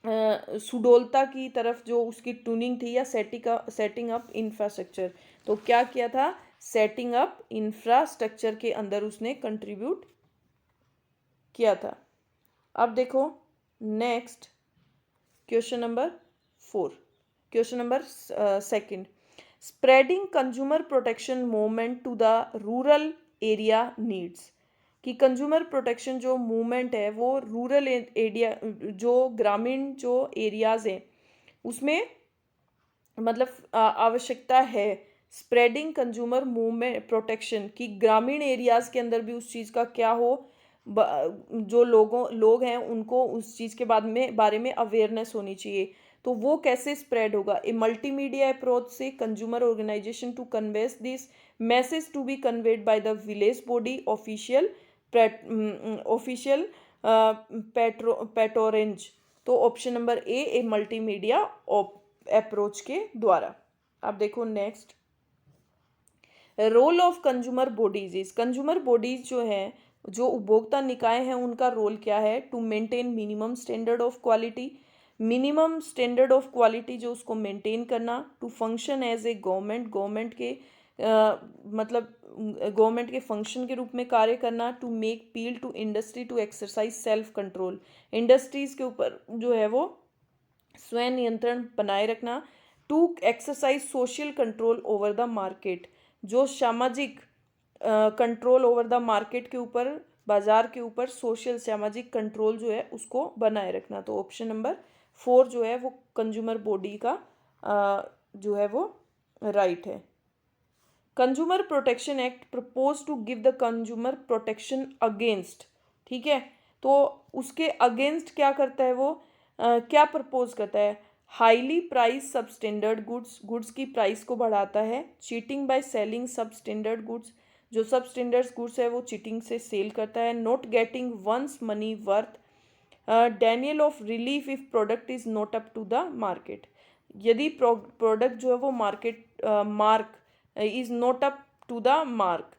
सुडोलता की तरफ जो उसकी ट्यूनिंग थी, या सेटिंग अप इंफ्रास्ट्रक्चर। तो क्या किया था, सेटिंग अप इंफ्रास्ट्रक्चर के अंदर उसने कंट्रीब्यूट किया था। अब देखो next question number 4, question number second, spreading consumer protection movement to the rural area needs, कि कंज्यूमर प्रोटेक्शन जो मूवमेंट है वो रूरल एरिया, जो ग्रामीण जो एरियाज हैं उसमें मतलब आवश्यकता है स्प्रेडिंग कंज्यूमर मूवमेंट प्रोटेक्शन, कि ग्रामीण एरियाज के अंदर भी उस चीज़ का क्या हो, जो लोग हैं उनको उस चीज़ के बारे में अवेयरनेस होनी चाहिए। तो वो कैसे स्प्रेड होगा, ए मल्टीमीडिया अप्रोच से consumer organisation to conveys this message to be conveyed by the village body official patronage. तो option number a multimedia approach के द्वारा। अब देखो next, role of consumer bodies, consumer bodies जो है, जो उपभोक्ता निकाय हैं, उनका रोल क्या है, to maintain minimum standard of quality, minimum standard of quality जो उसको मेंटेन करना, to function as a government के मतलब गवर्नमेंट के फंक्शन के रूप में कार्य करना, to make appeal to industry to exercise self control, industries के ऊपर जो है वो स्वयं नियंत्रण बनाए रखना, to exercise social control over the market, जो सामाजिक कंट्रोल ओवर द मार्केट के ऊपर, बाजार के ऊपर सोशल सामाजिक कंट्रोल जो है उसको बनाए रखना। तो ऑप्शन नंबर 4 जो है वो कंज्यूमर बॉडी का जो है वो राइट है। Consumer protection act propose to give the consumer protection against, ठीक है, तो उसके अगेंस्ट क्या करता है वो, क्या प्रपोज करता है, हाईली प्राइस सबस्टैंडर्ड गुड्स की प्राइस को बढ़ाता है, cheating by selling substandard goods, जो सबस्टैंडर्ड गुड्स है वो चीटिंग से सेल करता है, not getting one's money worth, denial of relief if product is not up to the market, यदि प्रोडक्ट जो है वो mark is not up to the mark,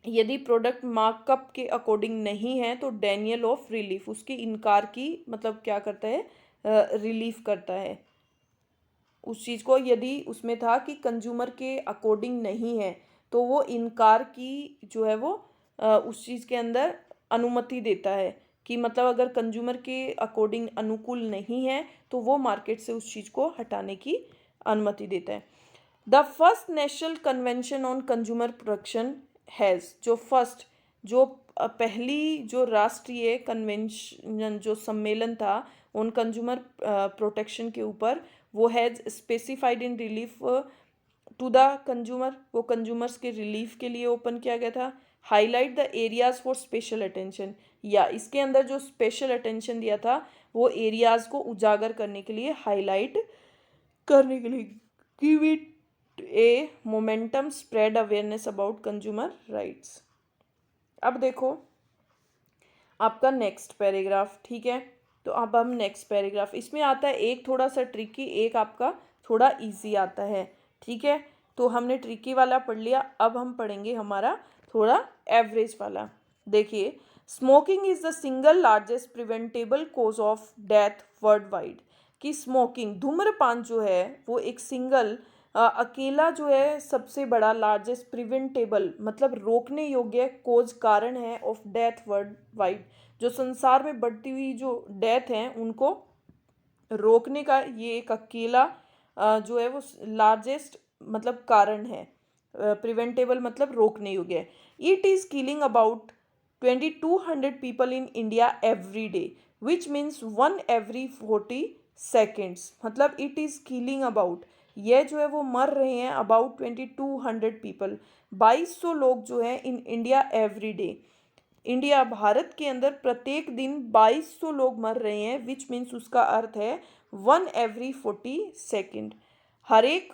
यदि प्रोडक्ट मार्कअप के अकॉर्डिंग नहीं है तो डेनियल ऑफ रिलीफ, उसके इनकार की मतलब क्या करता है, रिलीफ करता है उस चीज़ को। यदि उसमें था कि कंज्यूमर के अकॉर्डिंग नहीं है तो वो इनकार की जो है वो उस चीज़ के अंदर अनुमति देता है, कि मतलब अगर कंज्यूमर के अकॉर्डिंग अनुकूल नहीं है तो वो मार्केट से उस चीज़ को हटाने की अनुमति देता है। The first national convention on consumer protection has, जो पहली जो राष्ट्रीय कन्वेंशन जो सम्मेलन था उन कंज्यूमर प्रोटेक्शन के ऊपर, वो has specified in relief to the consumer, वो कंज्यूमर्स के रिलीफ के लिए ओपन किया गया था। Highlight the areas for special attention, या इसके अंदर जो स्पेशल अटेंशन दिया था वो एरियाज को उजागर करने के लिए, हाईलाइट करने के लिए, give it A momentum, spread awareness about consumer rights. अब देखो आपका नेक्स्ट पैराग्राफ, ठीक है, तो अब हम नेक्स्ट पैराग्राफ, इसमें आता है एक थोड़ा सा ट्रिकी, एक आपका थोड़ा इजी आता है, ठीक है, तो हमने ट्रिकी वाला पढ़ लिया, अब हम पढ़ेंगे हमारा थोड़ा एवरेज वाला। देखिए, smoking is the single largest preventable cause of death world wide, कि स्मोकिंग, धूम्रपान जो है वो एक सिंगल अकेला जो है सबसे बड़ा लार्जेस्ट प्रिवेंटेबल मतलब रोकने योग्य कोज कारण है ऑफ डेथ वर्ल्ड वाइड। जो संसार में बढ़ती हुई जो डेथ हैं उनको रोकने का ये एक अकेला जो है वो लार्जेस्ट मतलब कारण है। प्रिवेंटेबल मतलब रोकने योग्य है। It is killing about 2200 people in India every day which means 1 every 40 seconds। मतलब इट इज़ किलिंग अबाउट, यह जो है वो मर रहे हैं अबाउट 2200 पीपल, 2200 लोग जो हैं in India every day. India Bharat के अंदर प्रत्येक दिन 2200 लोग मर रहे हैं विच मीन्स उसका अर्थ है 1 every 40 सेकेंड, हर एक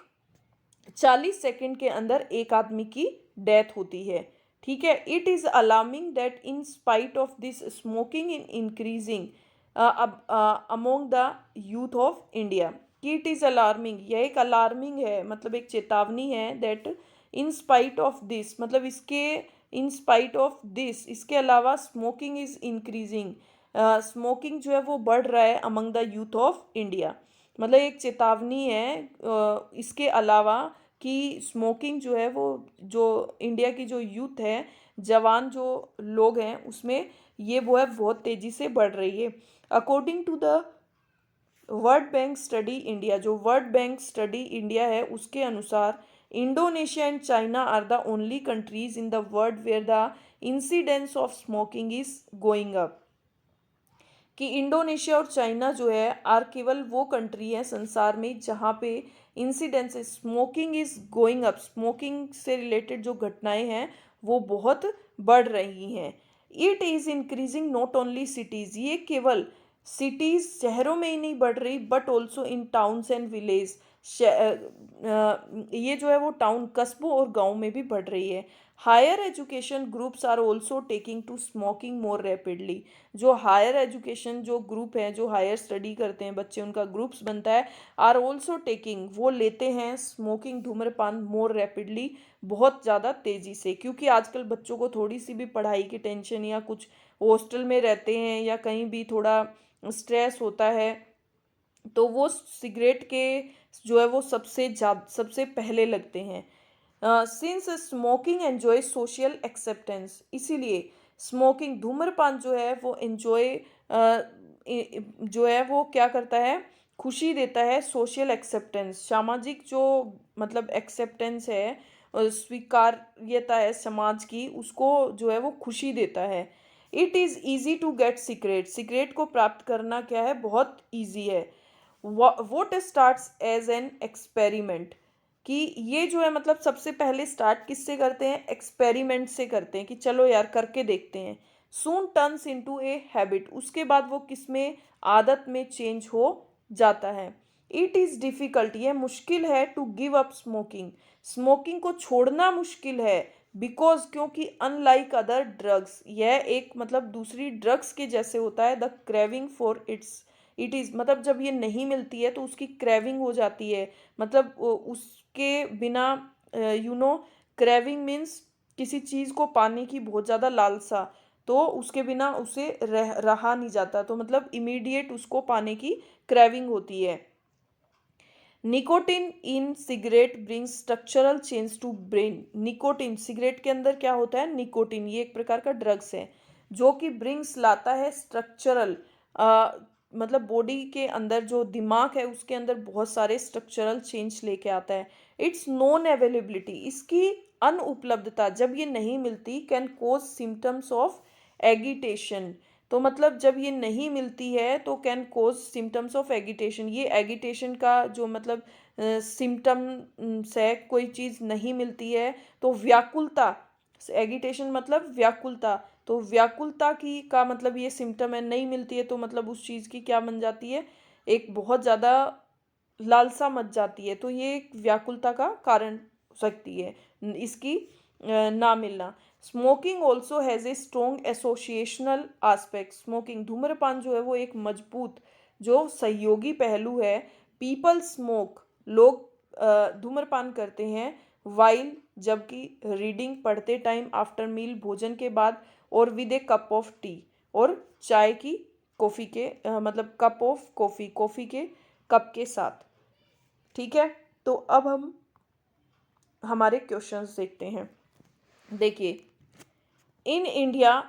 40 सेकेंड के अंदर एक आदमी की डेथ होती है। ठीक है। It is alarming that in spite of this smoking in increasing among the youth of India. कि इट इज़ अलार्मिंग, यह एक अलार्मिंग है मतलब एक चेतावनी है। That in spite of this मतलब इसके इन स्पाइट ऑफ दिस इसके अलावा स्मोकिंग इज़ इंक्रीजिंग, स्मोकिंग जो है वो बढ़ रहा है among the youth of India. मतलब एक चेतावनी है इसके अलावा कि स्मोकिंग जो है वो जो इंडिया की जो यूथ है, जवान जो लोग हैं उसमें ये वो है बहुत तेज़ी से बढ़ रही है। According to the World Bank study India, जो वर्ल्ड बैंक स्टडी इंडिया है उसके अनुसार Indonesia and China are the only countries in the world where the incidence of smoking is going up. कि इंडोनेशिया और चाइना जो है are केवल वो कंट्री है संसार में जहाँ पे incidence smoking is going up, smoking से रिलेटेड जो घटनाएं हैं वो बहुत बढ़ रही हैं। It is increasing not only cities, ये केवल सिटीज़ शहरों में ही नहीं बढ़ रही but also in towns and village, ये जो है वो टाउन कस्बों और गाँव में भी बढ़ रही है। Higher education groups are also taking to smoking more rapidly, जो हायर एजुकेशन जो ग्रुप हैं जो हायर स्टडी करते हैं बच्चे उनका ग्रुप्स बनता है, आर ऑल्सो टेकिंग वो लेते हैं स्मोकिंग धूम्रपान मोर रैपिडली बहुत ज़्यादा तेज़ी से। क्योंकि आजकल बच्चों को थोड़ी सी भी पढ़ाई की टेंशन या कुछ हॉस्टल में रहते हैं या कहीं भी थोड़ा स्ट्रेस होता है तो वो सिगरेट के जो है वो सबसे पहले लगते हैं। Since smoking enjoy social acceptance, इसीलिए स्मोकिंग धूम्रपान जो है वो एंजॉय जो है वो क्या करता है, खुशी देता है, सोशल एक्सेप्टेंस सामाजिक जो मतलब एक्सेप्टेंस है स्वीकार्यता है समाज की उसको जो है वो खुशी देता है। It is easy to get cigarette, cigarette को प्राप्त करना क्या है बहुत ईजी है। What starts as an experiment, कि ये जो है मतलब सबसे पहले स्टार्ट किससे करते हैं, एक्सपेरिमेंट से करते हैं कि चलो यार करके देखते हैं। सून टर्न्स इनटू ए हैबिट, उसके बाद वो किस में आदत में चेंज हो जाता है। इट इज़ डिफ़िकल्ट, ये मुश्किल है to give up smoking, smoking को छोड़ना मुश्किल है बिकॉज क्योंकि अनलाइक अदर ड्रग्स, यह एक मतलब दूसरी ड्रग्स के जैसे होता है। The craving for it is मतलब जब ये नहीं मिलती है तो उसकी क्रेविंग हो जाती है, मतलब उसके बिना क्रेविंग मीन्स किसी चीज़ को पाने की बहुत ज़्यादा लालसा, तो उसके बिना उसे रहा नहीं जाता, तो मतलब इमीडिएट उसको पाने की क्रेविंग होती है। Nicotine in cigarette brings structural change to brain, nicotine cigarette के अंदर क्या होता है, निकोटिन ये एक प्रकार का ड्रग्स है जो कि ब्रिंग्स लाता है स्ट्रक्चरल मतलब बॉडी के अंदर जो दिमाग है उसके अंदर बहुत सारे स्ट्रक्चरल चेंज लेके आता है। इट्स नॉन अवेलेबिलिटी, इसकी अनुपलब्धता जब ये नहीं मिलती can cause symptoms of agitation, तो मतलब जब ये नहीं मिलती है तो can cause symptoms of agitation, ये एगिटेशन का जो मतलब सिम्टम्स है, कोई चीज़ नहीं मिलती है तो व्याकुलता, एगिटेशन मतलब व्याकुलता, तो व्याकुलता की का मतलब ये सिम्टम है, नहीं मिलती है तो मतलब उस चीज़ की क्या बन जाती है, एक बहुत ज़्यादा लालसा मच जाती है, तो ये एक व्याकुलता का कारण हो सकती है इसकी ना मिलना। Smoking also has a strong associational aspect, smoking धूम्रपान जो है वो एक मजबूत जो सहयोगी पहलू है। पीपल स्मोक, लोग धूम्रपान करते हैं वाइल जबकि रीडिंग पढ़ते टाइम, आफ्टर मील भोजन के बाद, और with A cup of T, और चाय की कॉफ़ी के मतलब कप ऑफ कॉफ़ी, कॉफ़ी के कप के साथ। ठीक है। तो अब हम हमारे क्वेश्चंस देखते हैं। देखिए, in India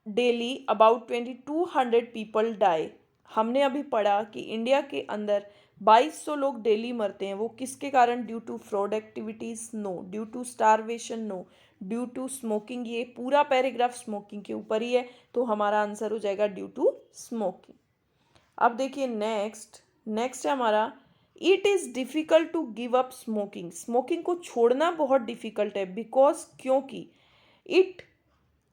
daily about 2200 people die. हमने अभी पढ़ा कि इंडिया के अंदर 2200 लोग डेली मरते हैं। वो किसके कारण? Due to fraud activities, no. Due to starvation, no. Due to smoking, ये पूरा पैराग्राफ स्मोकिंग के ऊपर ही है, तो हमारा आंसर हो जाएगा ड्यू टू स्मोकिंग। अब देखिए नेक्स्ट है हमारा, it is difficult to give up smoking. Smoking को छोड़ना बहुत डिफ़िकल्ट है, बिकॉज क्योंकि इट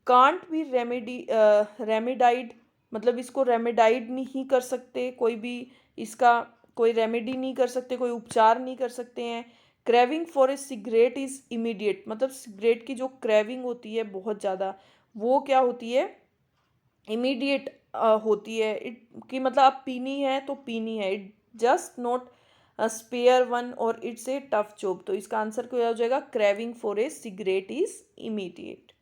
कांट बी रेमेडाइड, मतलब इसको रेमेडाइड नहीं कर सकते, कोई भी इसका कोई रेमेडी नहीं कर सकते, कोई उपचार नहीं कर सकते हैं। Craving for a cigarette is immediate, मतलब सिगरेट की जो क्रेविंग होती है बहुत ज़्यादा, वो क्या होती है? इमीडिएट होती है। इट कि मतलब आप पीनी है तो पीनी है, it just not spare one और इट्स ए टफ जॉब। तो इसका आंसर क्या हो जाएगा? Craving for a cigarette is immediate.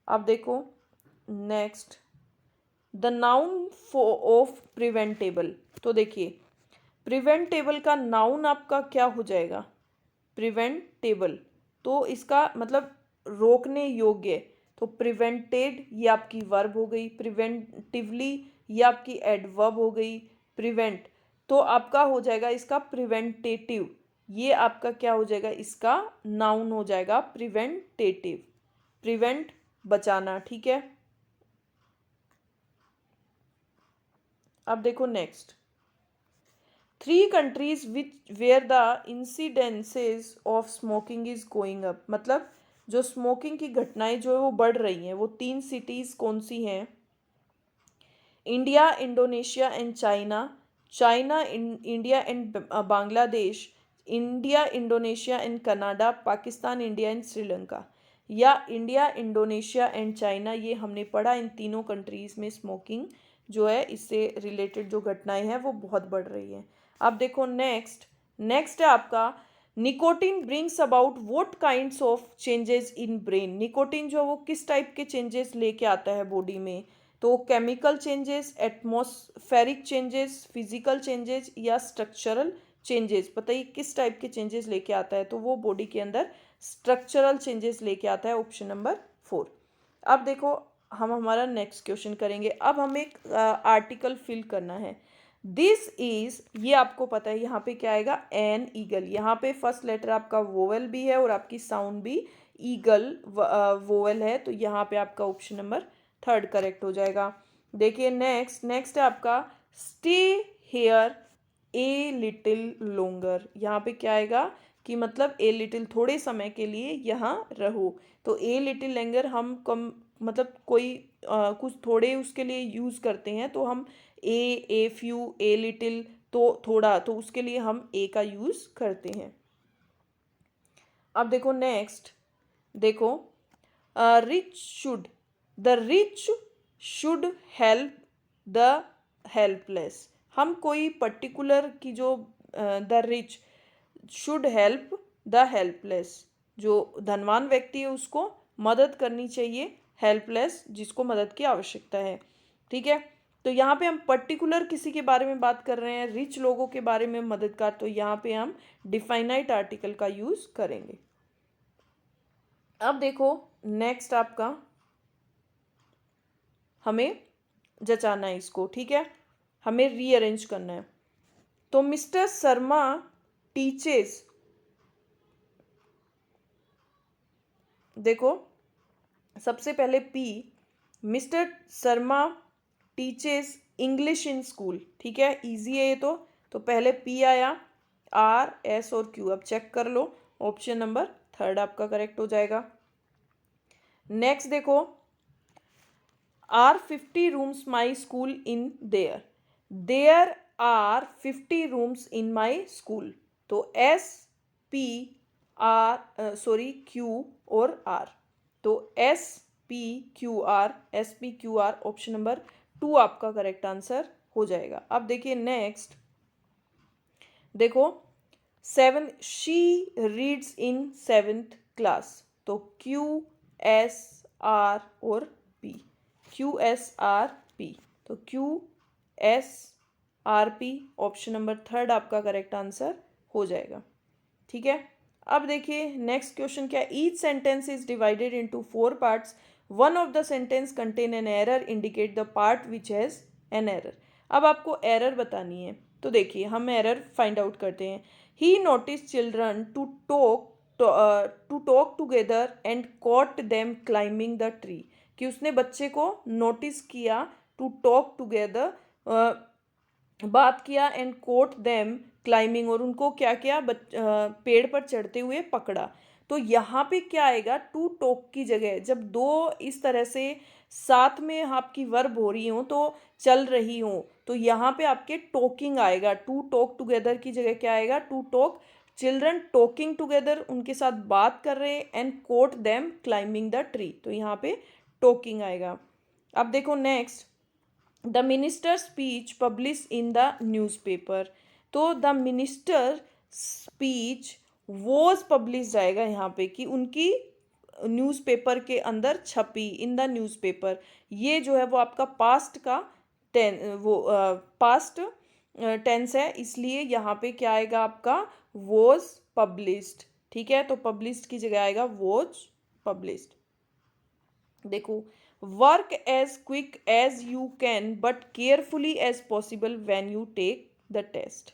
अब देखो next, the noun of preventable. तो देखिए, प्रिवेंटेबल का नाउन आपका क्या हो जाएगा? प्रिवेंटेबल, तो इसका मतलब रोकने योग्य। तो प्रिवेंटेड ये आपकी वर्ब हो गई, प्रिवेंटिवली ये आपकी एडवर्ब हो गई, प्रिवेंट तो आपका हो जाएगा इसका प्रिवेंटेटिव, ये आपका क्या हो जाएगा? इसका नाउन हो जाएगा प्रिवेंटेटिव। प्रिवेंट बचाना, ठीक है। अब देखो next, 3 countries which where the incidences of smoking is going up, मतलब जो स्मोकिंग की घटनाएं जो है वो बढ़ रही हैं, वो 3 सिटीज कौन सी हैं? India, Indonesia and China. China, India and Bangladesh. India, Indonesia and Canada. Pakistan, India and Sri Lanka. या इंडिया, इंडोनेशिया एंड चाइना, ये हमने पढ़ा, इन तीनों कंट्रीज में स्मोकिंग जो है इससे रिलेटेड जो घटनाएं हैं वो बहुत बढ़ रही हैं। अब देखो नेक्स्ट है आपका, nicotine brings about what kinds of changes in brain. Nicotine जो वो किस टाइप के चेंजेस लेके आता है बॉडी में? तो chemical changes, atmospheric changes, physical changes या स्ट्रक्चरल चेंजेस। बताइए किस टाइप के चेंजेस लेके आता है? तो वो बॉडी के अंदर स्ट्रक्चरल चेंजेस लेके आता है, ऑप्शन नंबर 4। अब देखो हम हमारा नेक्स्ट क्वेश्चन करेंगे। अब हमें एक आर्टिकल फिल करना है। दिस इज, ये आपको पता है यहाँ पे क्या आएगा? An eagle. यहाँ पे फर्स्ट लेटर आपका वोवेल भी है और आपकी साउंड भी ईगल वोवेल है, तो यहाँ पे आपका ऑप्शन नंबर 3 करेक्ट हो जाएगा। देखिए नेक्स्ट है आपका, stay here a little longer. यहाँ पे क्या आएगा कि मतलब ए लिटिल, थोड़े समय के लिए यहाँ रहो। तो ए लिटिल लेंगर हम कम, मतलब कोई कुछ थोड़े उसके लिए यूज़ करते हैं, तो हम ए फ्यू, ए लिटिल, तो थोड़ा, तो उसके लिए हम ए का यूज़ करते हैं। अब देखो नेक्स्ट, देखो rich should, the rich should help the helpless. हम कोई पर्टिकुलर की जो the rich should help the helpless, जो धनवान व्यक्ति है उसको मदद करनी चाहिए, हेल्पलेस जिसको मदद की आवश्यकता है, ठीक है। तो यहाँ पे हम पर्टिकुलर किसी के बारे में बात कर रहे हैं, रिच लोगों के बारे में मददगार, तो यहाँ पे हम डिफाइनाइट आर्टिकल का यूज़ करेंगे। अब देखो नेक्स्ट आपका, हमें जचाना है इसको, ठीक है, हमें रीअरेंज करना है। तो मिस्टर शर्मा टीचेस, देखो सबसे पहले P, mister Sharma teaches English in school, ठीक है, इजी है ये तो पहले पी आया, आर, एस और क्यू। अब चेक कर लो, ऑप्शन नंबर 3 आपका करेक्ट हो जाएगा। नेक्स्ट देखो, are 50 rooms my school in there, there are 50 rooms in my school. तो S P R sorry Q और आर, तो S P Q R, S P Q R, option number 2 आपका correct answer हो जाएगा। अब देखिए next, देखो 7, she reads in 7th class. तो क्यू एस आर और P, Q S R P, तो Q S R P, option number 3 आपका करेक्ट आंसर हो जाएगा, ठीक है। अब देखिए नेक्स्ट क्वेश्चन क्या है, each sentence is divided into 4 parts, one of the sentence contain an error, indicate the part which has an error. अब आपको एरर बतानी है, तो देखिए हम एरर फाइंड आउट करते हैं। He notice children to talk together and caught them climbing the tree, कि उसने बच्चे को नोटिस किया, टू टॉक टुगेदर बात किया, एंड कोट देम क्लाइंबिंग, और उनको क्या किया, पेड़ पर चढ़ते हुए पकड़ा। तो यहाँ पे क्या आएगा, टू टॉक की जगह जब दो इस तरह से साथ में आपकी वर्ब हो रही हो, तो चल रही हो, तो यहाँ पे आपके टॉकिंग आएगा। टू टॉक टुगेदर की जगह क्या आएगा, to talk children talking together, उनके साथ बात कर रहे, and caught them climbing the tree, तो यहाँ पे टॉकिंग आएगा। अब देखो next, the minister speech publish in the newspaper, तो the minister speech was publish आएगा यहाँ पे, कि उनकी न्यूज़पेपर के अंदर छपी, इन द न्यूज़पेपर। ये जो है वो आपका पास्ट का पास्ट टेंस है, इसलिए यहाँ पे क्या आएगा आपका, वॉज पब्लिश्ड। ठीक है, तो पब्लिश्ड की जगह आएगा वॉज पब्लिश्ड। देखो, work as quick as you can but carefully as possible when you take the test.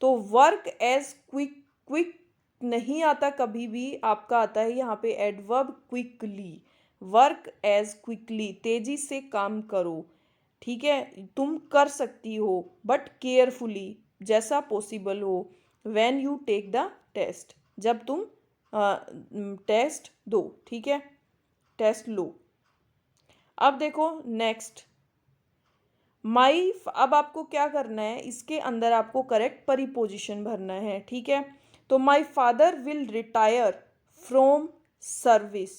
तो वर्क एज क्विक, क्विक नहीं आता कभी भी, आपका आता है यहाँ पे adverb quickly. Work as quickly, तेजी से काम करो, ठीक है, तुम कर सकती हो, बट केयरफुली, जैसा पॉसिबल हो, when you take the test, जब तुम टेस्ट दो, ठीक है, टेस्ट लो। अब देखो नेक्स्ट, अब आपको क्या करना है, इसके अंदर आपको करेक्ट परिपोजिशन भरना है, ठीक है। तो my father will retire from service,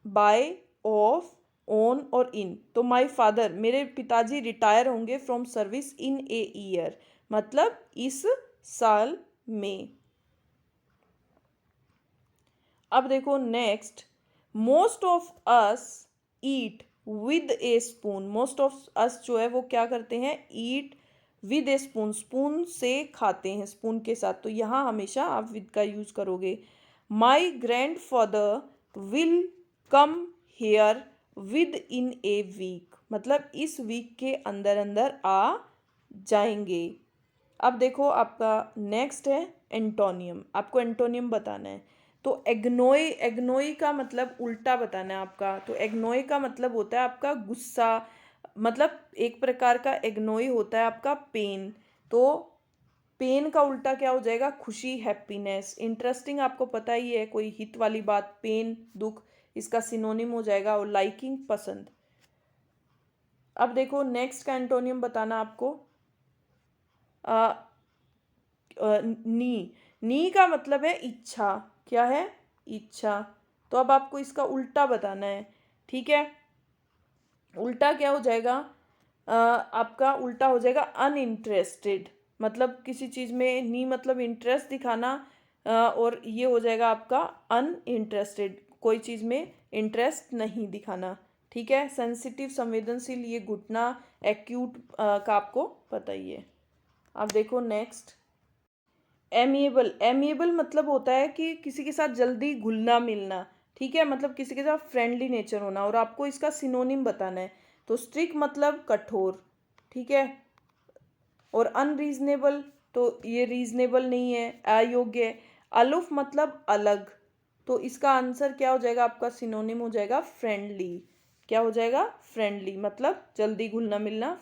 by, of, on और इन। तो माई फादर, मेरे पिताजी रिटायर होंगे from service in a year, मतलब इस साल में। अब देखो next, most of us eat with a spoon, most of us जो है वो क्या करते हैं, eat with a spoon, spoon से खाते हैं, स्पून के साथ, तो यहाँ हमेशा आप विद का यूज करोगे। My grand father will come here with in a week, मतलब इस वीक के अंदर अंदर आ जाएंगे। अब देखो आपका नेक्स्ट है एंटोनियम, आपको एंटोनियम बताना है। तो एग्नोई, एग्नोई का मतलब उल्टा बताना है आपका। तो एग्नोई का मतलब होता है आपका गुस्सा, मतलब एक प्रकार का एग्नोई होता है आपका पेन। तो पेन का उल्टा क्या हो जाएगा, खुशी, हैप्पीनेस। इंटरेस्टिंग आपको पता ही है, कोई हित वाली बात, पेन, दुख, इसका सिनोनिम हो जाएगा। और लाइकिंग, पसंद। अब देखो नेक्स्ट का एंटोनियम बताना आपको, नी का मतलब है इच्छा, क्या है, इच्छा। तो अब आपको इसका उल्टा बताना है, ठीक है। उल्टा क्या हो जाएगा, आपका उल्टा हो जाएगा अनइंटरेस्टेड, मतलब किसी चीज़ में नी मतलब इंटरेस्ट दिखाना, और ये हो जाएगा आपका अनइंटरेस्टेड, कोई चीज़ में इंटरेस्ट नहीं दिखाना, ठीक है। सेंसिटिव, संवेदनशील, ये घुटना, एक्यूट का आपको पता ही है। अब देखो नेक्स्ट, एमिएबल, एमिएबल मतलब होता है कि किसी के साथ जल्दी घुलना मिलना, ठीक है, मतलब किसी के साथ फ्रेंडली नेचर होना। और आपको इसका सिनोनिम बताना है। तो स्ट्रिक्ट मतलब कठोर, ठीक है। और अनरीजनेबल, तो ये रीजनेबल नहीं है, अयोग्य। अलूफ मतलब अलग, तो इसका आंसर क्या हो जाएगा, आपका सिनोनिम हो जाएगा फ्रेंडली। क्या हो जाएगा, फ्रेंडली, मतलब जल्दी घुलना मिलना,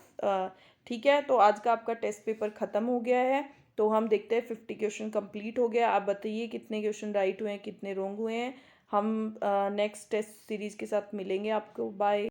ठीक है। तो आज का आपका टेस्ट पेपर ख़त्म हो गया है। तो हम देखते हैं 50 क्वेश्चन कंप्लीट हो गया। आप बताइए कितने क्वेश्चन राइट हुए हैं, कितने रॉन्ग हुए हैं। हम नेक्स्ट टेस्ट सीरीज़ के साथ मिलेंगे आपको। बाय।